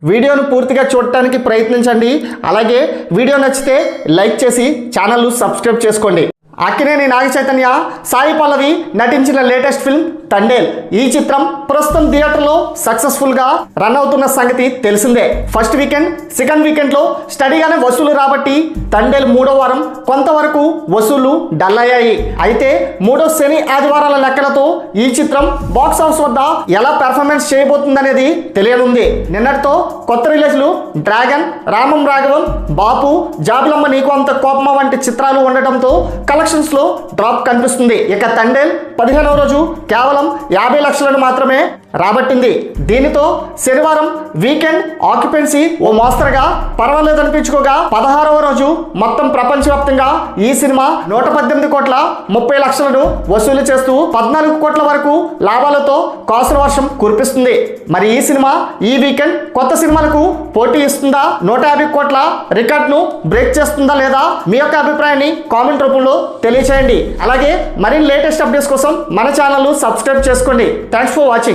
వీడియోను పూర్తిగా చూడటానికి ప్రయత్నించండి. అలాగే వీడియో నచ్చితే లైక్ చేసి ఛానల్ సబ్స్క్రైబ్ చేసుకోండి. అక్కినేని నాగ చైతన్య, సాయి పల్లవి నటించిన లేటెస్ట్ ఫిల్మ్ తండేల్. ఈ చిత్రం ప్రస్తుతం థియేటర్లో సక్సెస్ఫుల్గా రన్ అవుతున్న సంగతి తెలిసిందే. ఫస్ట్ వీకెండ్, సెకండ్ వీకెండ్లో స్టడీగానే వసూలు రాబట్టి తండేల్ మూడో వారం కొంతవరకు వసూళ్లు డల్ అయ్యాయి. అయితే మూడో శని ఆదివారాల లెక్కలతో ఈ చిత్రం బాక్స్ ఆఫీస్ వద్ద ఎలా పెర్ఫార్మెన్స్ చేయబోతుందనేది తెలియనుంది. నిన్నటితో కొత్త రిలీజ్లు డ్రాగన్, రామం రాఘవం, బాపు, జాబిలమ్మ నీకు అంత కోపమ వంటి చిత్రాలు ఉండటంతో కలెక్షన్స్ లో డ్రాప్ కనిపిస్తుంది. ఇక తండేల్ 15వ రోజు కేవలం 50 లక్షలను మాత్రమే రాబట్టింది. దీనితో శనివారం వీకెండ్ ఆక్యుపెన్సీ ఓ మోస్తరుగా పర్వాలేదనిపించుకోగా 16వ రోజు మొత్తం ప్రపంచవ్యాప్తంగా ఈ సినిమా 118 కోట్ల 30 లక్షలను వసూలు చేస్తూ 14 కోట్ల వరకు లాభాలతో కాసుల వర్షం కురిపిస్తుంది. మరి ఈ సినిమా ఈ వీకెండ్ కొత్త సినిమాలకు పోటీ ఇస్తుందా, 150 కోట్ల రికార్డును బ్రేక్ చేస్తుందా లేదా? మీ యొక్క అభిప్రాయాన్ని కామెంట్ రూపంలో తెలియచేయండి. అలాగే మరిన్ని లేటెస్ట్ అప్డేట్స్ కోసం మన ఛానల్ సబ్స్క్రైబ్ చేసుకోండి. Thanks for watching.